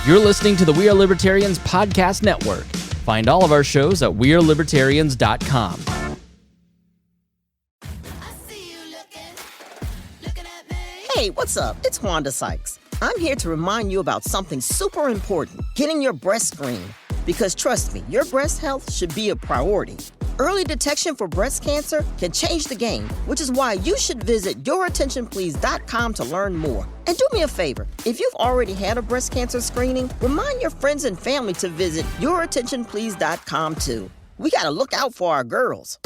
You're listening to the We Are Libertarians Podcast Network. Find all of our shows at wearelibertarians.com. Hey, what's up? It's Wanda Sykes. I'm here to remind you about something super important, getting your breast screened. Because trust me, your breast health should be a priority. Early detection for breast cancer can change the game, which is why you should visit yourattentionplease.com to learn more. And do me a favor, if you've already had a breast cancer screening, remind your friends and family to visit yourattentionplease.com too. We gotta look out for our girls.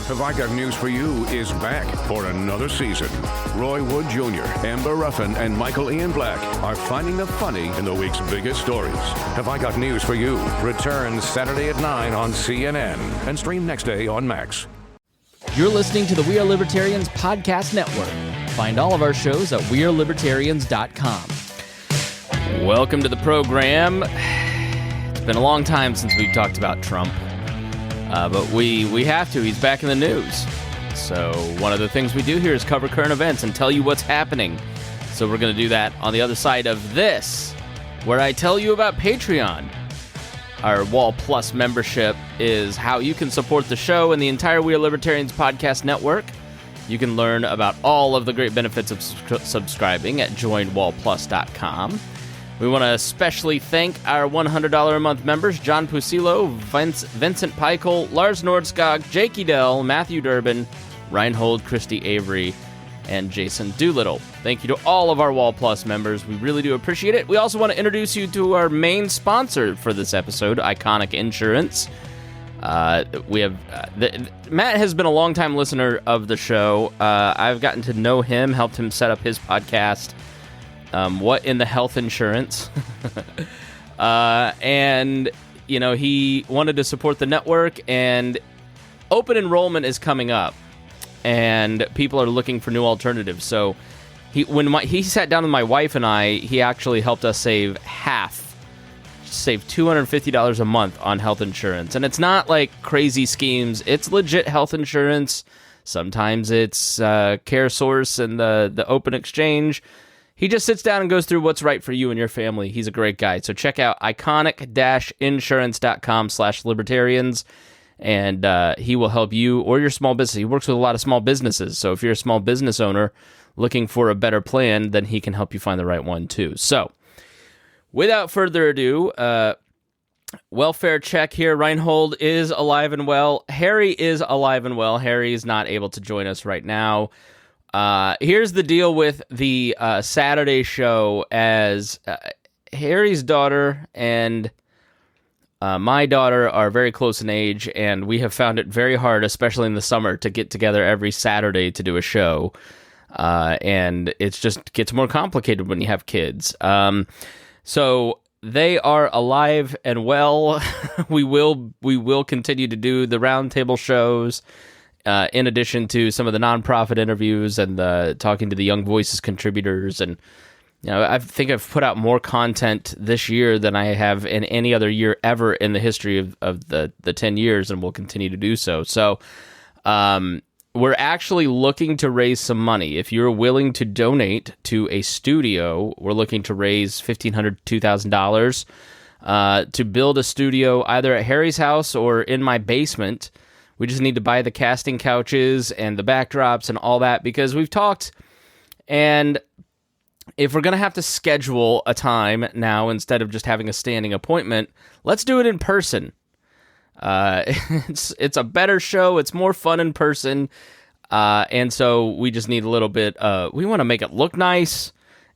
Have I Got News for You is back for another season. Roy Wood Jr., Amber Ruffin, and Michael Ian Black are finding the funny in the week's biggest stories. Have I Got News for You returns Saturday at 9 on CNN and stream next day on Max. You're listening to the We Are Libertarians Podcast Network. Find all of our shows at wearelibertarians.com. Welcome to the program. It's been a long time since we've talked about Trump. But we have to. He's back in the news. So one of the things we do here is cover current events and tell you what's happening. So we're going to do that on the other side of this, where I tell you about Patreon. Our Wall Plus membership is how you can support the show and the entire We Are Libertarians Podcast Network. You can learn about all of the great benefits of subscribing at joinwallplus.com. We want to especially thank our $100 a month members, John Pusilo, Vincent Peichel, Lars Nordskog, Jake Edel, Matthew Durbin, Rhinehold, Christy Avery, and Jason Doolittle. Thank you to all of our Wall Plus members. We really do appreciate it. We also want to introduce you to our main sponsor for this episode, Iconic Insurance. We have Matt has been a longtime listener of the show. I've gotten to know him, helped him set up his podcast, What in the Health Insurance. And, you know, he wanted to support the network, and open enrollment is coming up, and people are looking for new alternatives. So he sat down with my wife and I, he actually helped us save $250 a month on health insurance. And it's not like crazy schemes. It's legit health insurance. Sometimes it's CareSource and the Open Exchange. He just sits down and goes through what's right for you and your family. He's a great guy. So check out iconic-insurance.com/libertarians, and he will help you or your small business. He works with a lot of small businesses. So if you're a small business owner looking for a better plan, then he can help you find the right one too. So without further ado, welfare check here. Rhinehold is alive and well. Harry is alive and well. Harry is not able to join us right now. Here's the deal with the Saturday show, as Harry's daughter and my daughter are very close in age, and we have found it very hard, especially in the summer, to get together every Saturday to do a show. And it just gets more complicated when you have kids. So they are alive and well. We will continue to do the roundtable shows, in addition to some of the nonprofit interviews and the talking to the Young Voices contributors. And, you know, I think I've put out more content this year than I have in any other year ever in the history of the 10 years, and will continue to do so. So we're actually looking to raise some money. If you're willing to donate to a studio, we're looking to raise $1,500 to $2,000 to build a studio either at Harry's house or in my basement. We just need to buy the casting couches and the backdrops and all that, because we've talked, and if we're going to have to schedule a time now instead of just having a standing appointment, let's do it in person. It's a better show. It's more fun in person. And so we just need a little bit, we want to make it look nice,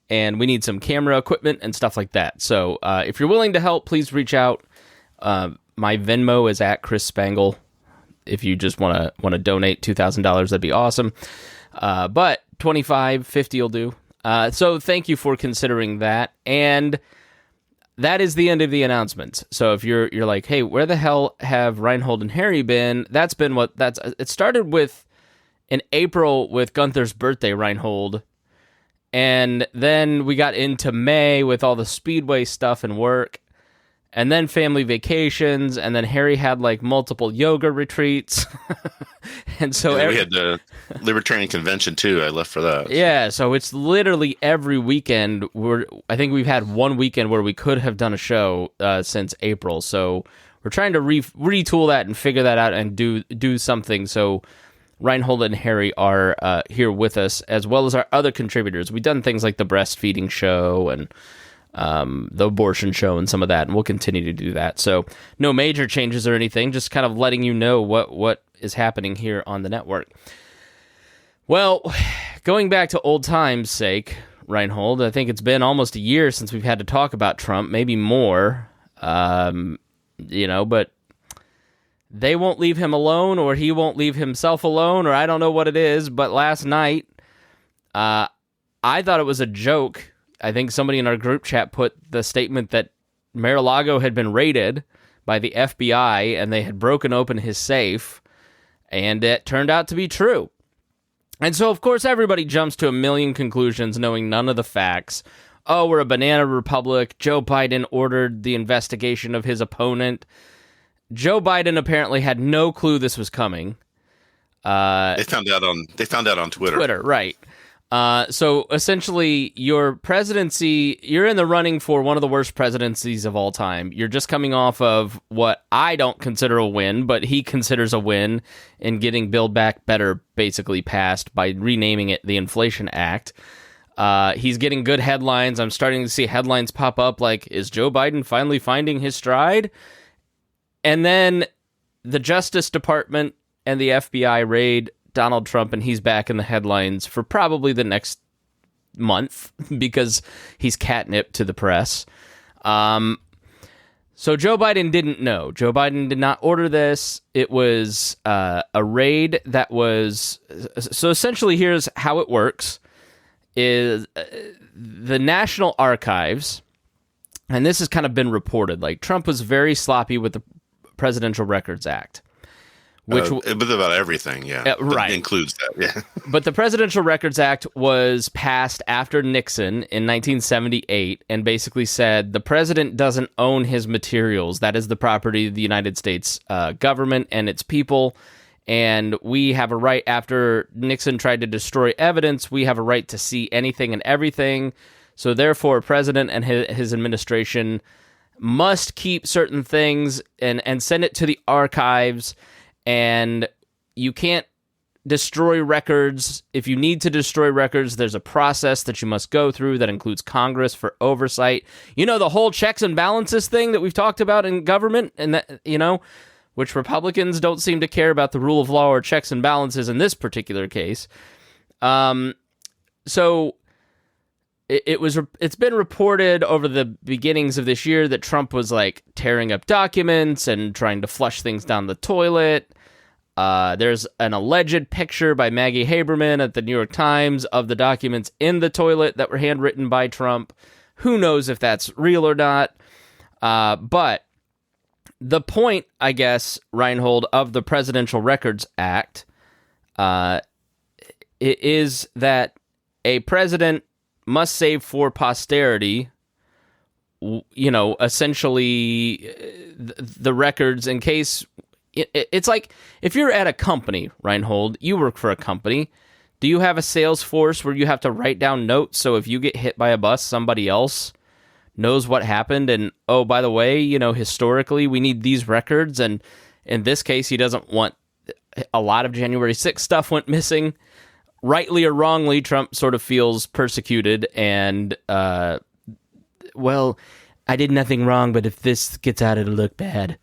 and we need some camera equipment and stuff like that. So if you're willing to help, please reach out. My Venmo is at Chris Spangle. If you just want to donate $2,000, that'd be awesome. But $25, $50 will do. So thank you for considering that. And that is the end of the announcements. So if you're like, hey, where the hell have Rhinehold and Harry been? It started with in April with Gunther's birthday, Rhinehold. And then we got into May with all the Speedway stuff and work. and then family vacations, and then Harry had like multiple yoga retreats. And so we had the Libertarian Convention too. I left for that. Yeah, so it's literally every weekend. I think we've had one weekend where we could have done a show since April. So we're trying to retool that and figure that out and do something. So Rhinehold and Harry are here with us, as well as our other contributors. We've done things like the breastfeeding show and the abortion show and some of that, and we'll continue to do that. So no major changes or anything, just kind of letting you know what is happening here on the network. Well, going back to old times' sake, Rhinehold, I think it's been almost a year since we've had to talk about Trump, maybe more, but they won't leave him alone, or he won't leave himself alone, or I don't know what it is. But last night, I thought it was a joke. I think somebody in our group chat put the statement that Mar-A-Lago had been raided by the FBI and they had broken open his safe, and it turned out to be true. And so, of course, everybody jumps to a million conclusions, knowing none of the facts. Oh, we're a banana republic. Joe Biden ordered the investigation of his opponent. Joe Biden apparently had no clue this was coming. They found out on Twitter. Twitter, right. So essentially, your presidency, you're in the running for one of the worst presidencies of all time. You're just coming off of what I don't consider a win, but he considers a win in getting Build Back Better basically passed by renaming it the Inflation Act. He's getting good headlines. I'm starting to see headlines pop up like, is Joe Biden finally finding his stride? And then the Justice Department and the FBI raid Donald Trump, and he's back in the headlines for probably the next month because he's catnip to the press. So Joe Biden didn't know. Joe Biden did not order this. It was a raid that was... So essentially, here's how it works. Is the National Archives, and this has kind of been reported, like Trump was very sloppy with the Presidential Records Act. But about everything, yeah. Right. That includes that, yeah. But the Presidential Records Act was passed after Nixon in 1978 and basically said the president doesn't own his materials. That is the property of the United States government and its people. And we have a right, after Nixon tried to destroy evidence, we have a right to see anything and everything. So therefore, president and his administration must keep certain things and send it to the archives. And you can't destroy records. If you need to destroy records, there's a process that you must go through that includes Congress for oversight. You know, the whole checks and balances thing that we've talked about in government, and that, which Republicans don't seem to care about the rule of law or checks and balances in this particular case. So it's been reported over the beginnings of this year that Trump was like tearing up documents and trying to flush things down the toilet. There's an alleged picture by Maggie Haberman at the New York Times of the documents in the toilet that were handwritten by Trump. Who knows if that's real or not? But the point, I guess, Rhinehold, of the Presidential Records Act is that a president must save for posterity, essentially the records in case... It's like, if you're at a company, Rhinehold, you work for a company, do you have a sales force where you have to write down notes so if you get hit by a bus, somebody else knows what happened? And, oh, by the way, historically, we need these records. And in this case, he doesn't want... A lot of January 6th stuff went missing. Rightly or wrongly, Trump sort of feels persecuted and, well, I did nothing wrong, but if this gets out, it'll look bad.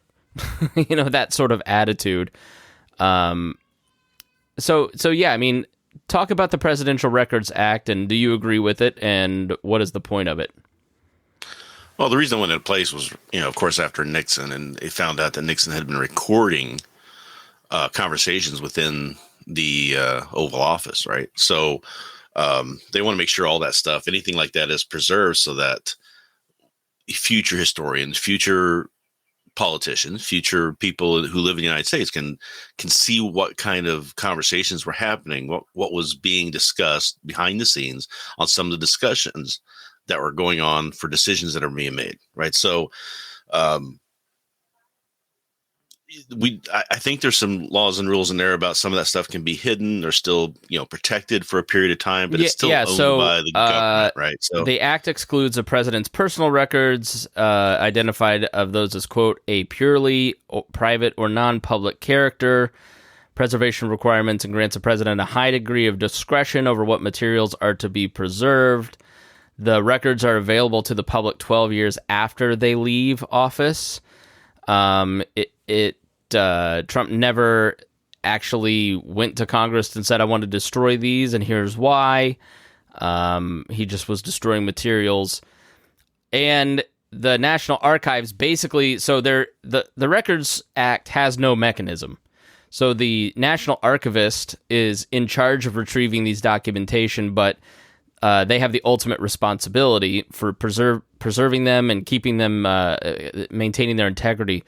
That sort of attitude. So yeah, I mean, talk about the Presidential Records Act, and do you agree with it, and what is the point of it? Well, the reason it went into place was, of course, after Nixon, and they found out that Nixon had been recording conversations within the Oval Office, right? So they want to make sure all that stuff, anything like that, is preserved so that future historians, future politicians, future people who live in the United States can see what kind of conversations were happening, what was being discussed behind the scenes on some of the discussions that were going on for decisions that are being made, right? So I think there's some laws and rules in there about some of that stuff can be hidden or still, protected for a period of time, but it's still owned by the government, right? So the act excludes a president's personal records, identified of those as, quote, a purely private or non-public character, preservation requirements, and grants the president a high degree of discretion over what materials are to be preserved. The records are available to the public 12 years after they leave office. Trump never actually went to Congress and said, I want to destroy these, and here's why. He just was destroying materials. And the National Archives basically, so the Records Act has no mechanism. So the National Archivist is in charge of retrieving these documentation, but they have the ultimate responsibility for preserving them and keeping them, maintaining their integrity.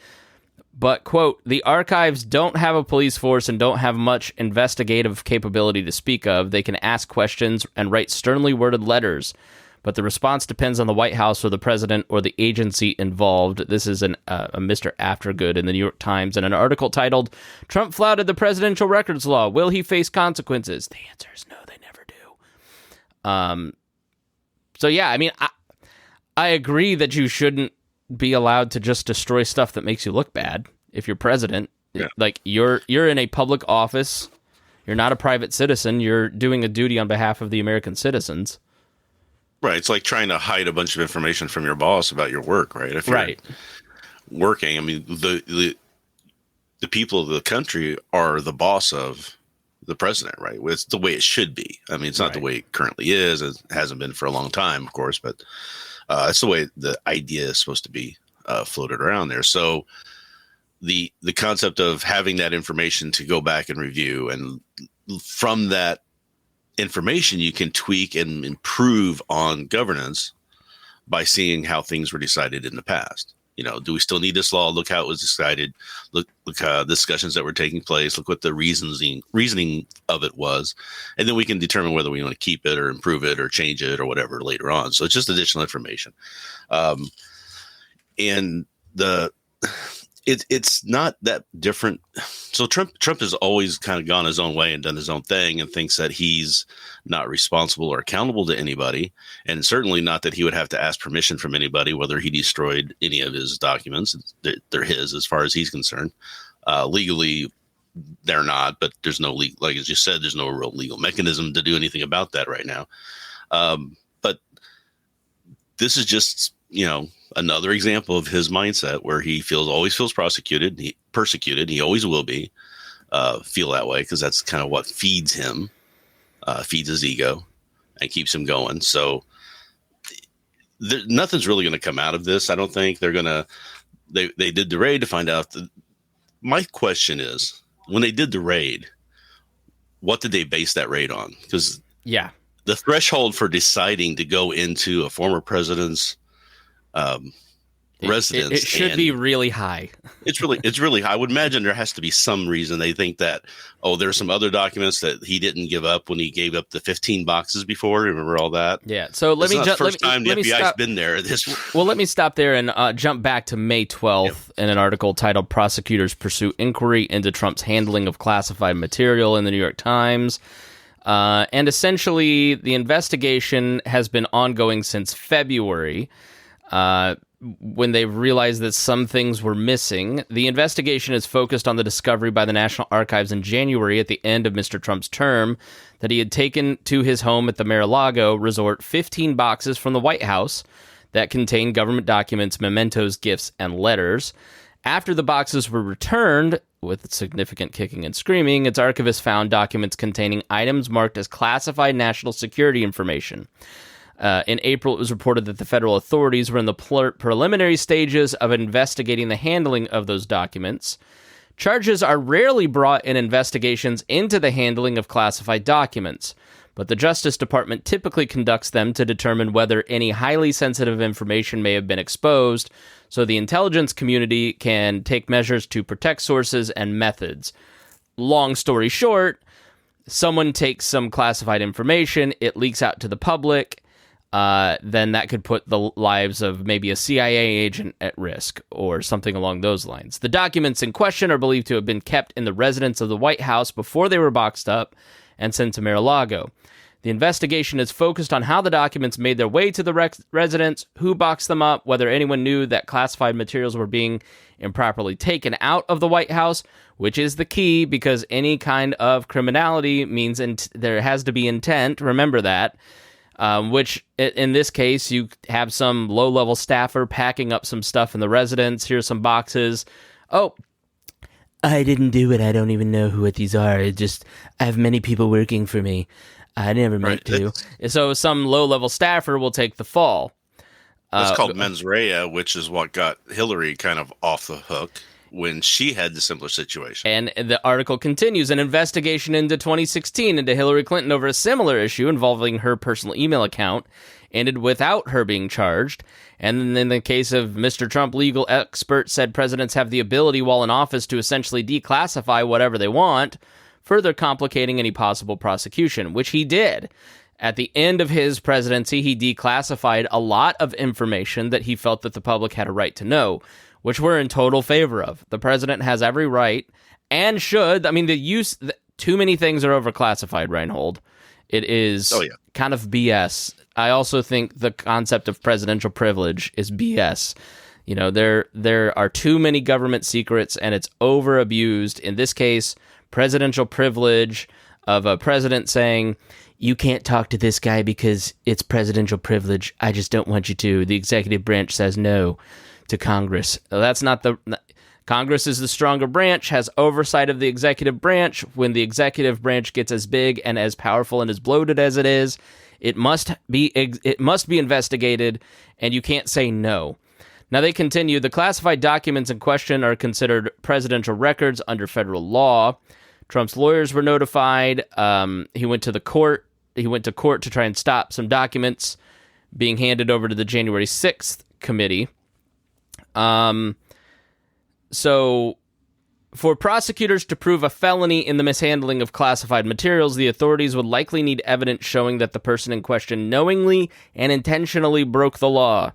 But, quote, the archives don't have a police force and don't have much investigative capability to speak of. They can ask questions and write sternly worded letters, but the response depends on the White House or the president or the agency involved. This is a Mr. Aftergood in the New York Times in an article titled, Trump flouted the presidential records law. Will he face consequences? The answer is no, they never do. So, yeah, I mean, I agree that you shouldn't be allowed to just destroy stuff that makes you look bad if you're president. Yeah. Like, you're in a public office. You're not a private citizen. You're doing a duty on behalf of the American citizens. Right. It's like trying to hide a bunch of information from your boss about your work, right? If you're working, I mean, the people of the country are the boss of the president, right? It's the way it should be. I mean, it's not the way it currently is. It hasn't been for a long time, of course, but it's the way the idea is supposed to be floated around there. So the concept of having that information to go back and review, and from that information, you can tweak and improve on governance by seeing how things were decided in the past. Do we still need this law? Look how it was decided. Look discussions that were taking place. Look what the reasoning of it was. And then we can determine whether we want to keep it or improve it or change it or whatever later on. So it's just additional information. And it's not that different. So Trump has always kind of gone his own way and done his own thing and thinks that he's not responsible or accountable to anybody. And certainly not that he would have to ask permission from anybody, whether he destroyed any of his documents. They're his as far as he's concerned. Legally, they're not, but there's no legal, like as you said, there's no real legal mechanism to do anything about that right now. But this is just, another example of his mindset where he always feels persecuted. He always will be feel that way because that's kind of what feeds him, feeds his ego, and keeps him going. So nothing's really going to come out of this. I don't think they're going to. They did the raid to find out. My question is, when they did the raid, what did they base that raid on? Because the threshold for deciding to go into a former president's residence, it should be really high. it's really high. I would imagine there has to be some reason they think that, there's some other documents that he didn't give up when he gave up the 15 boxes before. Remember all that? Yeah. So let me jump. First time the FBI's been there. Well, let me stop there and jump back to May 12th in an article titled "Prosecutors Pursue Inquiry into Trump's Handling of Classified Material" in the New York Times. And essentially, the investigation has been ongoing since February. When they realized that some things were missing. The investigation is focused on the discovery by the National Archives in January at the end of Mr. Trump's term that he had taken to his home at the Mar-A-Lago resort 15 boxes from the White House that contained government documents, mementos, gifts, and letters. After the boxes were returned, with significant kicking and screaming, its archivist found documents containing items marked as classified national security information. In April, it was reported that the federal authorities were in the preliminary stages of investigating the handling of those documents. Charges are rarely brought in investigations into the handling of classified documents, but the Justice Department typically conducts them to determine whether any highly sensitive information may have been exposed, so the intelligence community can take measures to protect sources and methods. Long story short, someone takes some classified information, it leaks out to the public. then that could put the lives of maybe a CIA agent at risk or something along those lines. The documents in question are believed to have been kept in the residence of the White House before they were boxed up and sent to Mar-A-Lago. The investigation is focused on how the documents made their way to the residence, who boxed them up, whether anyone knew that classified materials were being improperly taken out of the White House, which is the key because any kind of criminality means there has to be intent. Remember that. Which, in this case, you have some low-level staffer packing up some stuff in the residence. Here's some boxes. Oh, I didn't do it. I don't even know what these are. I have many people working for me. I never meant to. So some low-level staffer will take the fall. That's called mens rea, which is what got Hillary kind of off the hook when she had the similar situation. And the article continues, an investigation into 2016 into Hillary Clinton over a similar issue involving her personal email account ended without her being charged. And in the case of Mr. Trump, legal experts said presidents have the ability while in office to essentially declassify whatever they want, further complicating any possible prosecution, which he did. At the end of his presidency, he declassified a lot of information that he felt that the public had a right to know, which we're in total favor of. The president has every right and should. I mean, too many things are overclassified, Rhinehold. It is kind of BS. I also think the concept of presidential privilege is BS. You know, there are too many government secrets, and it's over abused. In this case, presidential privilege of a president saying, you can't talk to this guy because it's presidential privilege. I just don't want you to. The executive branch says no to Congress. That's not Congress is the stronger branch, has oversight of the executive branch. When the executive branch gets as big and as powerful and as bloated as it is, it must be investigated, and you can't say no. Now they continue, the classified documents in question are considered presidential records under federal law. Trump's lawyers were notified. He went to court to try and stop some documents being handed over to the January 6th committee. So for prosecutors to prove a felony in the mishandling of classified materials, the authorities would likely need evidence showing that the person in question knowingly and intentionally broke the law.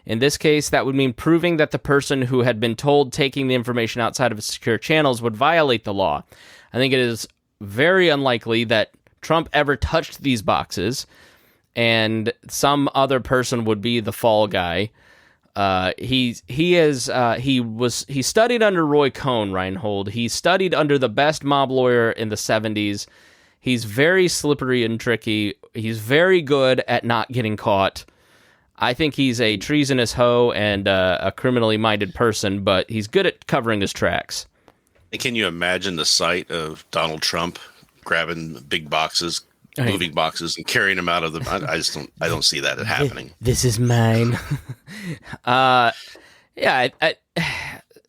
In this case, that would mean proving that the person who had been told taking the information outside of secure channels would violate the law. I think it is very unlikely that Trump ever touched these boxes, and some other person would be the fall guy. He studied under Roy Cohn, Rhinehold. He studied under the best mob lawyer in the 70s. He's very slippery and tricky. He's very good at not getting caught. I think he's a treasonous hoe and a criminally minded person, but he's good at covering his tracks. And can you imagine the sight of Donald Trump grabbing big boxes, moving boxes, and carrying them out of the? I don't see that happening. This is mine.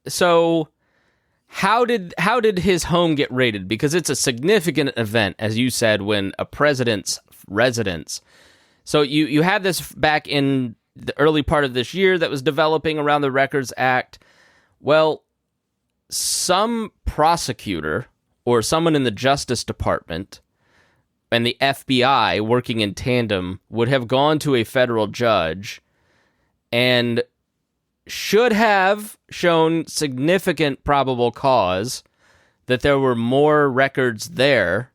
So how did his home get raided? Because it's a significant event, as you said, when a president's residence. So you had this back in the early part of this year that was developing around the Records Act. Well, some prosecutor or someone in the Justice Department and the FBI working in tandem would have gone to a federal judge and should have shown significant probable cause that there were more records there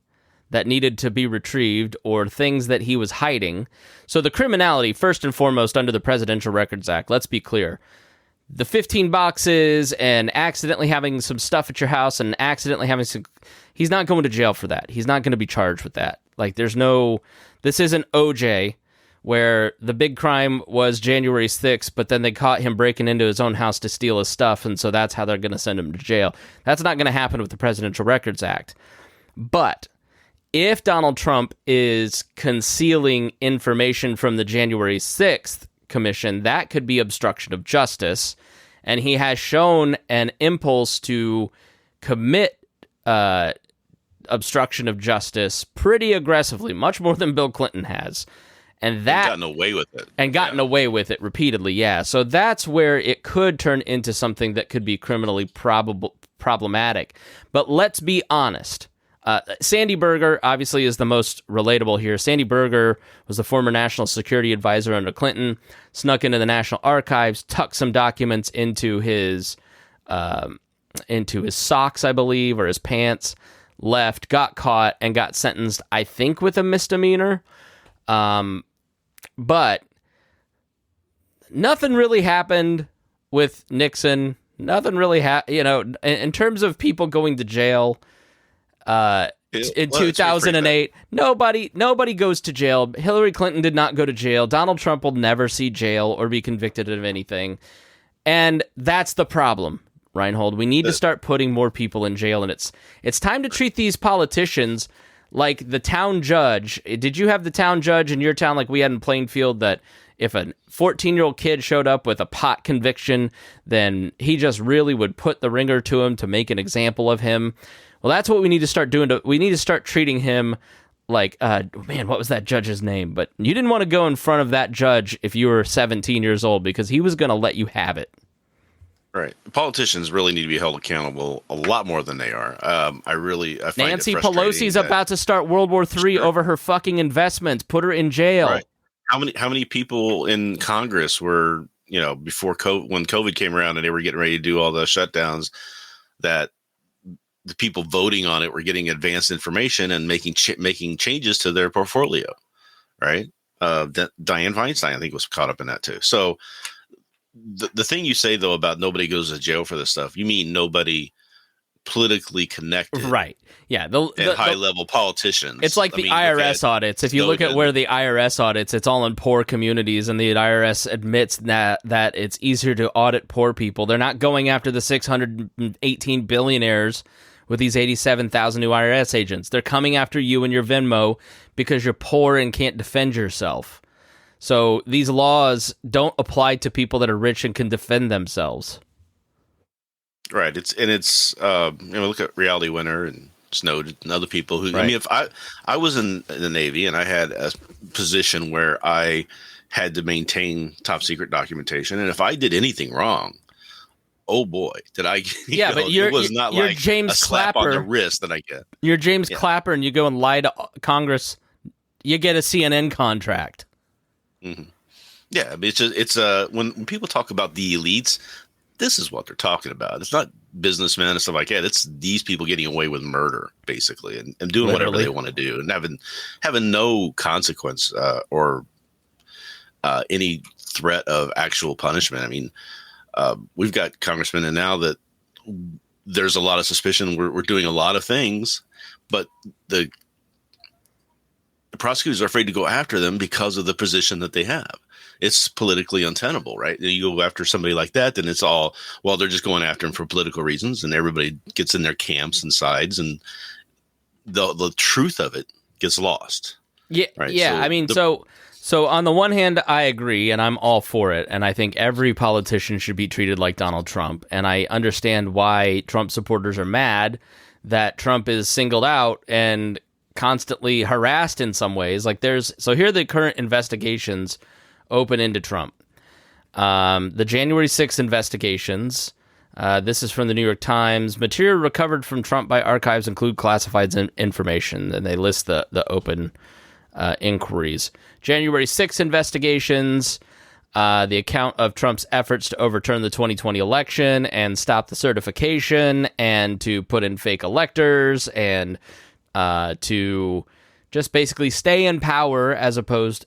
that needed to be retrieved or things that he was hiding. So the criminality, first and foremost, under the Presidential Records Act, let's be clear. The 15 boxes and accidentally having some stuff at your house and accidentally having some... He's not going to jail for that. He's not going to be charged with that. Like, this isn't OJ, where the big crime was January 6th, but then they caught him breaking into his own house to steal his stuff, and so that's how they're going to send him to jail. That's not going to happen with the Presidential Records Act. But if Donald Trump is concealing information from the January 6th commission, that could be obstruction of justice, and he has shown an impulse to commit obstruction of justice pretty aggressively, much more than Bill Clinton has. And gotten away with it. And gotten away with it repeatedly, yeah. So that's where it could turn into something that could be criminally problematic. But let's be honest. Sandy Berger obviously is the most relatable here. Sandy Berger was the former national security advisor under Clinton, snuck into the National Archives, tucked some documents into his socks, I believe, or his pants, left, got caught, and got sentenced, I think, with a misdemeanor. But nothing really happened with Nixon. Nothing really happened, in terms of people going to jail. In 2008, nobody goes to jail. Hillary Clinton did not go to jail. Donald Trump will never see jail or be convicted of anything. And that's the problem, Rhinehold. We need to start putting more people in jail, and it's time to treat these politicians like the town judge. Did you have the town judge in your town like we had in Plainfield, that if a 14-year-old kid showed up with a pot conviction, then he just really would put the ringer to him to make an example of him? Well, that's what we need to start doing. We need to start treating him like, what was that judge's name? But you didn't want to go in front of that judge if you were 17 years old, because he was going to let you have it. Right. Politicians really need to be held accountable a lot more than they are. I find Nancy it frustrating Pelosi's about to start World War III over her fucking investments. Put her in jail. Right. How many people in Congress were, before when COVID came around and they were getting ready to do all the shutdowns, that the people voting on it were getting advanced information and making changes to their portfolio, right? Dianne Feinstein, I think, was caught up in that too. So the thing you say, though, about nobody goes to jail for this stuff, you mean nobody politically connected, right? Yeah, the high-level politicians. It's like the IRS audits. If you look at where the IRS audits, it's all in poor communities, and the IRS admits that it's easier to audit poor people. They're not going after the 618 billionaires with these 87,000 new IRS agents. They're coming after you and your Venmo because you're poor and can't defend yourself. So these laws don't apply to people that are rich and can defend themselves. Right. Look at Reality Winner and Snowden and other people who, right. If I was in the Navy and I had a position where I had to maintain top secret documentation, and if I did anything wrong, oh boy, did I? But it was not like James a slap Clapper on the wrist that I get. You're James Clapper, and you go and lie to Congress. You get a CNN contract. Mm-hmm. Yeah, it's when people talk about the elites, this is what they're talking about. It's not businessmen and stuff like that. It's these people getting away with murder, basically, and doing whatever they want to do, and having no consequence or any threat of actual punishment. I mean, we've got congressmen, and now that there's a lot of suspicion, we're doing a lot of things, but the prosecutors are afraid to go after them because of the position that they have. It's politically untenable, right? You go after somebody like that, then it's all, well, they're just going after him for political reasons, and everybody gets in their camps and sides, and the truth of it gets lost. Yeah, right? Yeah. So on the one hand, I agree, and I'm all for it, and I think every politician should be treated like Donald Trump, and I understand why Trump supporters are mad that Trump is singled out and constantly harassed in some ways. So here are the current investigations open into Trump. The January 6th investigations, this is from the New York Times. Material recovered from Trump by archives include classified information, and they list the open inquiries. January 6th investigations, the account of Trump's efforts to overturn the 2020 election and stop the certification and to put in fake electors and to just basically stay in power, as opposed...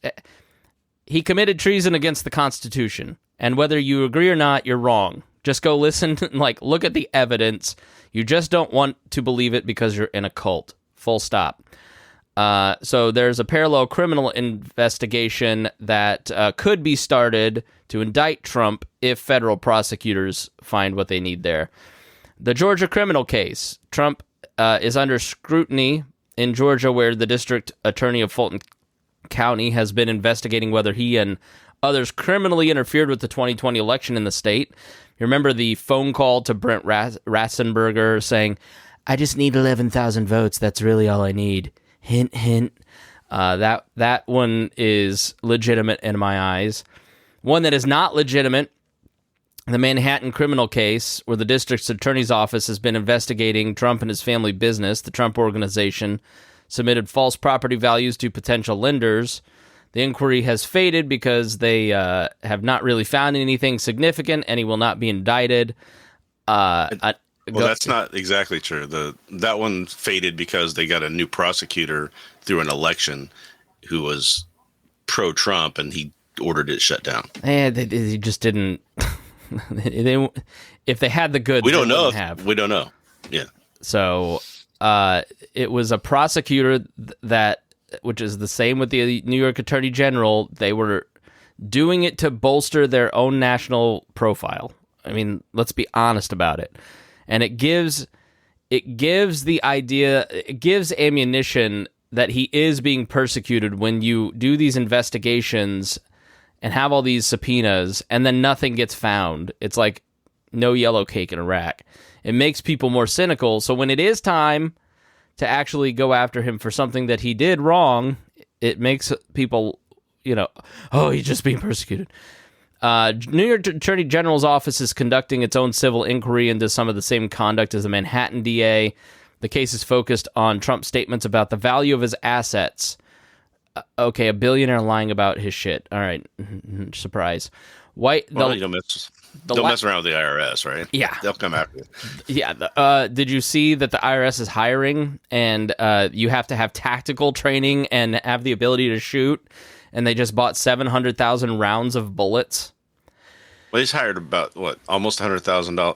He committed treason against the Constitution, and whether you agree or not, you're wrong. Just go listen, look at the evidence. You just don't want to believe it because you're in a cult. Full stop. So there's a parallel criminal investigation that could be started to indict Trump if federal prosecutors find what they need there. The Georgia criminal case. Trump is under scrutiny in Georgia, where the district attorney of Fulton County has been investigating whether he and others criminally interfered with the 2020 election in the state. You remember the phone call to Brent Ratzenberger saying, "I just need 11,000 votes. That's really all I need." Hint, hint. That one is legitimate in my eyes. One that is not legitimate, The Manhattan criminal case, where the district attorney's office has been investigating Trump and his family business, the Trump Organization submitted false property values to potential lenders. The inquiry has faded because they have not really found anything significant, and he will not be indicted. That's not exactly true. That one faded because they got a new prosecutor through an election who was pro-Trump, and he ordered it shut down. They just didn't. If they had the goods, we don't know. We don't know. Yeah. So it was a prosecutor which is the same with the New York Attorney General. They were doing it to bolster their own national profile. I mean, let's be honest about it. And it gives ammunition that he is being persecuted when you do these investigations and have all these subpoenas and then nothing gets found. It's like no yellow cake in Iraq. It makes people more cynical. So when it is time to actually go after him for something that he did wrong, it makes people, he's just being persecuted. New York Attorney General's office is conducting its own civil inquiry into some of the same conduct as the Manhattan DA. The case is focused on Trump's statements about the value of his assets. Okay, a billionaire lying about his shit. All right, surprise. You don't mess around with the IRS, right? Yeah, they'll come after you. Yeah. Did you see that the IRS is hiring, and you have to have tactical training and have the ability to shoot? And they just bought 700,000 rounds of bullets. Well, he's hired about almost 100,000 new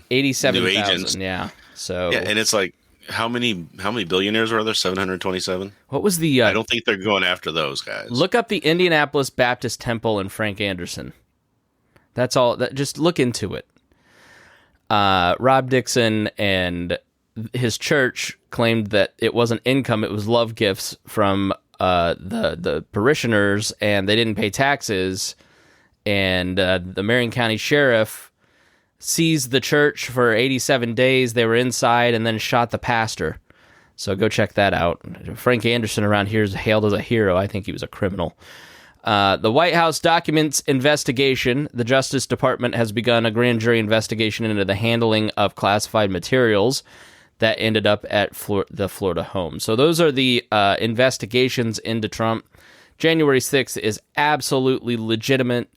87,000. agents. Yeah. So yeah, and it's like how many billionaires were there? 727. What was the? I don't think they're going after those guys. Look up the Indianapolis Baptist Temple and Frank Anderson. That's all. Just look into it. Rob Dixon and his church claimed that it wasn't income; it was love gifts from the parishioners, and they didn't pay taxes. And the Marion County Sheriff seized the church for 87 days. They were inside and then shot the pastor. So go check that out. Frank Anderson around here is hailed as a hero. I think he was a criminal. The White House documents investigation. The Justice Department has begun a grand jury investigation into the handling of classified materials that ended up at the Florida home. So those are the investigations into Trump. January 6th is absolutely legitimate.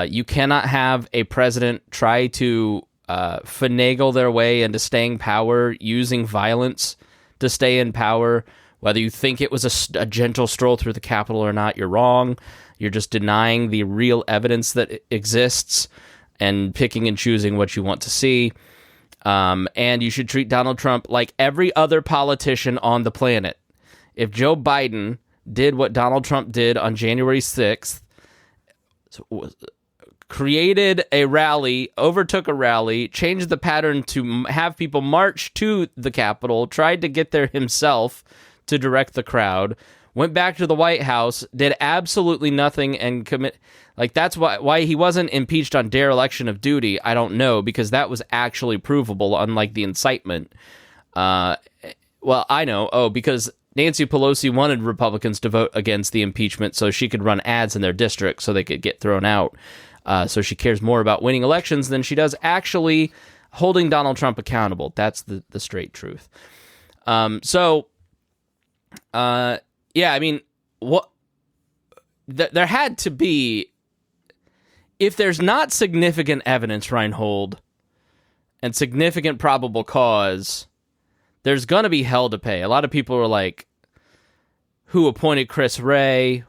You cannot have a president try to finagle their way into staying power using violence to stay in power. Whether you think it was a gentle stroll through the Capitol or not, you're wrong. You're just denying the real evidence that exists and picking and choosing what you want to see. And you should treat Donald Trump like every other politician on the planet. If Joe Biden did what Donald Trump did on January 6th, created a rally, overtook a rally, changed the pattern to have people march to the Capitol, tried to get there himself to direct the crowd, went back to the White House, did absolutely nothing, and that's why he wasn't impeached on dereliction of duty. I don't know, because that was actually provable, unlike the incitement. Well, I know. Because Nancy Pelosi wanted Republicans to vote against the impeachment so she could run ads in their district so they could get thrown out. So she cares more about winning elections than she does actually holding Donald Trump accountable. That's the straight truth. Yeah, I mean, there had to be, if there's not significant evidence, Rhinehold, and significant probable cause, there's going to be hell to pay. A lot of people are like, who appointed Chris Wray?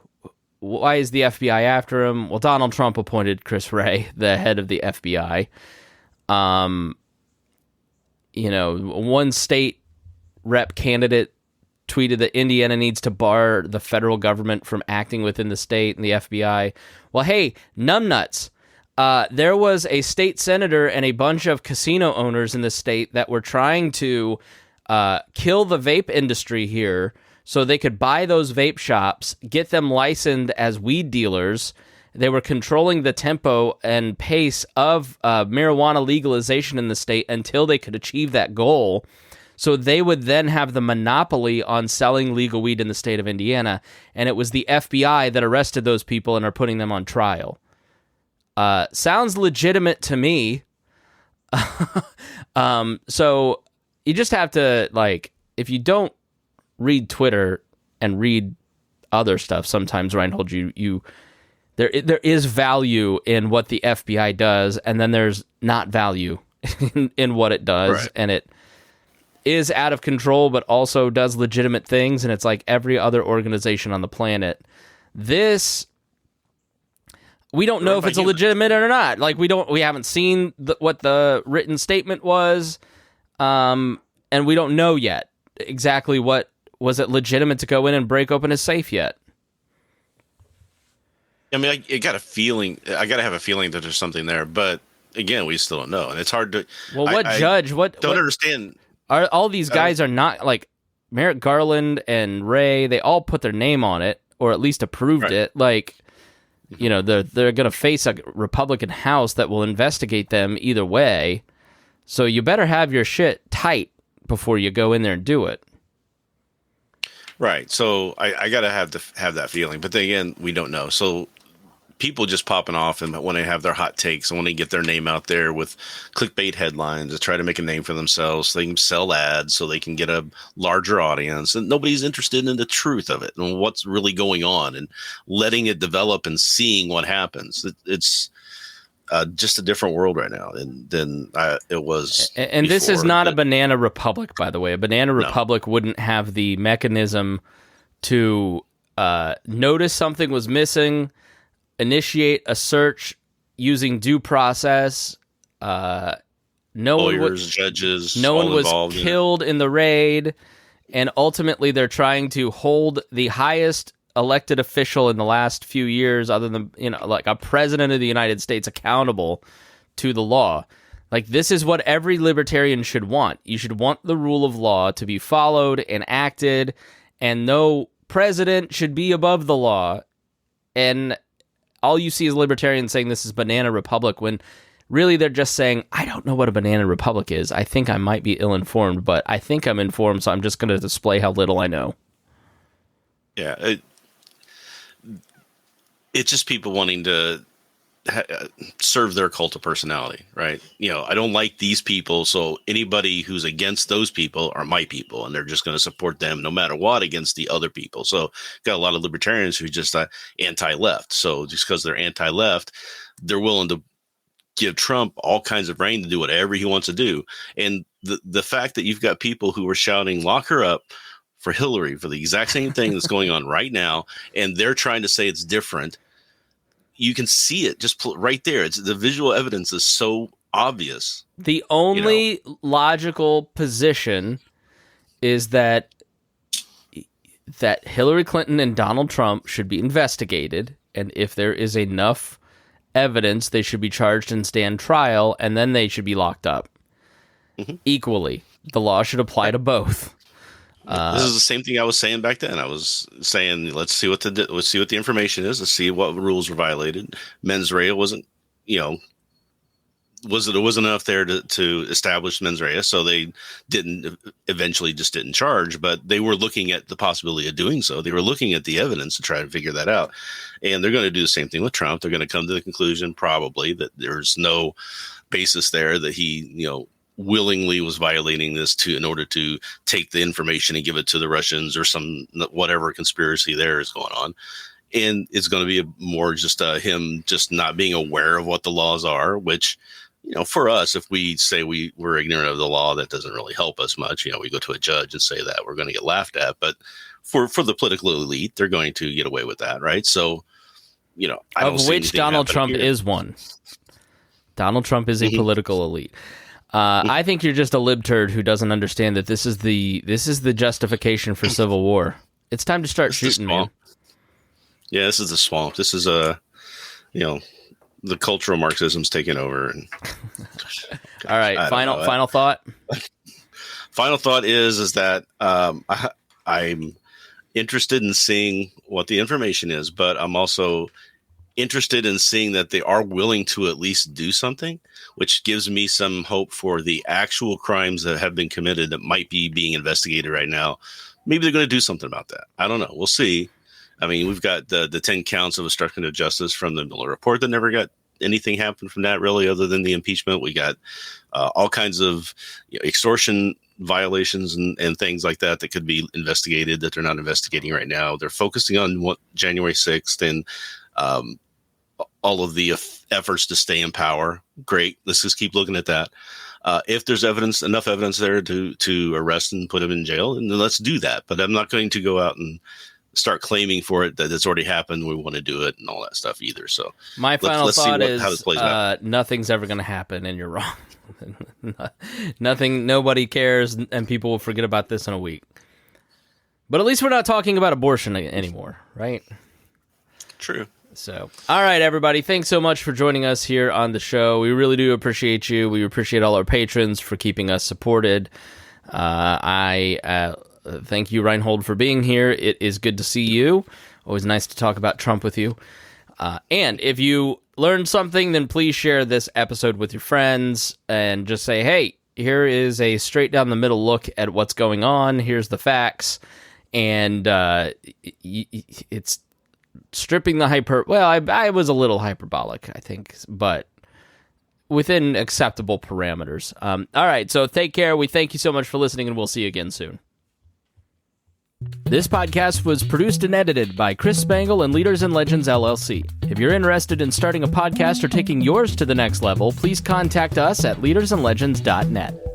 Why is the FBI after him? Well, Donald Trump appointed Chris Wray, the head of the FBI. One state rep candidate tweeted that Indiana needs to bar the federal government from acting within the state and the FBI. Well, hey, numbnuts. There was a state senator and a bunch of casino owners in the state that were trying to kill the vape industry here so they could buy those vape shops, get them licensed as weed dealers. They were controlling the tempo and pace of marijuana legalization in the state until they could achieve that goal. So they would then have the monopoly on selling legal weed in the state of Indiana. And it was the FBI that arrested those people and are putting them on trial. Sounds legitimate to me. So you just have to, like, if you don't read Twitter and read other stuff, sometimes, Rhinehold, there is value in what the FBI does, and then there's not value in what it does, right. And it is out of control, but also does legitimate things, and it's like every other organization on the planet. This, we don't know if it's a legitimate or not. Like, we haven't seen what the written statement was, and we don't know yet exactly what was it legitimate to go in and break open his safe yet. I mean, I got a feeling. I got to have a feeling that there's something there, but again, we still don't know, and it's hard to. Well, what don't understand? Are all these guys are not like Merrick Garland and Ray? They all put their name on it, or at least approved it. Like, you know, they're going to face a Republican House that will investigate them either way. So you better have your shit tight before you go in there and do it. Right. So I got to have that feeling, but then again, we don't know. So people just popping off and when they have their hot takes and when they get their name out there with clickbait headlines to try to make a name for themselves so they can sell ads so they can get a larger audience, and nobody's interested in the truth of it and what's really going on and letting it develop and seeing what happens. It's just a different world right now than it was. And before, this is not a banana republic, by the way. A banana republic wouldn't have the mechanism to notice something was missing, initiate a search using due process. Judges, no one was killed in the raid, and ultimately they're trying to hold the highest elected official in the last few years, other than, you know, like a president of the United States, accountable to the law. Like, this is what every libertarian should want. You should want the rule of law to be followed and acted, and no president should be above the law. And all you see is libertarians saying this is banana republic, when really they're just saying, I don't know what a banana republic is. I think I might be ill-informed, but I think I'm informed, so I'm just going to display how little I know. Yeah. It's just people wanting to serve their cult of personality, right? You know, I don't like these people, so anybody who's against those people are my people, and they're just going to support them no matter what against the other people. So got a lot of libertarians who just anti-left. So just because they're anti-left, they're willing to give Trump all kinds of reign to do whatever he wants to do. And the fact that you've got people who are shouting, lock her up for Hillary, for the exact same thing that's going on right now, and they're trying to say it's different. You can see it just right there. It's the visual evidence is so obvious. The only logical position is that Hillary Clinton and Donald Trump should be investigated, and if there is enough evidence, they should be charged and stand trial, and then they should be locked up. Mm-hmm. Equally, the law should apply to both. This is the same thing I was saying back then. I was saying, let's see what the information is. Let's see what rules were violated. Mens rea wasn't, there wasn't enough there to establish mens rea, so they eventually just didn't charge. But they were looking at the possibility of doing so. They were looking at the evidence to try to figure that out. And they're going to do the same thing with Trump. They're going to come to the conclusion probably that there's no basis there that he, willingly was violating this in order to take the information and give it to the Russians or some whatever conspiracy there is going on. And it's going to be more just him just not being aware of what the laws are, which, for us, if we say we're ignorant of the law, that doesn't really help us much. We go to a judge and say that we're going to get laughed at. But for the political elite, they're going to get away with that, right? So, I don't see which Donald Trump here. Is one. Donald Trump is a political elite. I think you're just a libturd who doesn't understand that this is the justification for civil war. It's time to start shooting, man. Yeah, this is the swamp. This is the cultural Marxism's taking over. And all right, final thought. Final thought is that I'm interested in seeing what the information is, but I'm also interested in seeing that they are willing to at least do something, which gives me some hope for the actual crimes that have been committed that might be being investigated right now. Maybe they're going to do something about that. I don't know. We'll see. I mean, we've got the 10 counts of obstruction of justice from the Mueller report that never got anything happen from that really, other than the impeachment. We got all kinds of extortion violations and things like that could be investigated that they're not investigating right now. They're focusing on January 6th and all of the efforts to stay in power. Great. Let's just keep looking at that. If there's enough evidence there to arrest and put him in jail, and then let's do that. But I'm not going to go out and start claiming for it that it's already happened. We want to do it and all that stuff either. So my final thought is how this plays out. Nothing's ever going to happen, and you're wrong. Nothing. Nobody cares, and people will forget about this in a week. But at least we're not talking about abortion anymore, right? True. So, all right, everybody. Thanks so much for joining us here on the show. We really do appreciate you. We appreciate all our patrons for keeping us supported. I thank you, Rhinehold, for being here. It is good to see you. Always nice to talk about Trump with you. And if you learned something, then please share this episode with your friends and just say, hey, here is a straight down the middle look at what's going on. Here's the facts. And it's stripping the hyper. Well, I was a little hyperbolic, I think, but within acceptable parameters. All right, so take care. We thank you so much for listening, and we'll see you again soon. This podcast was produced and edited by Chris Spangle and Leaders and Legends, LLC. If you're interested in starting a podcast or taking yours to the next level, please contact us at leadersandlegends.net.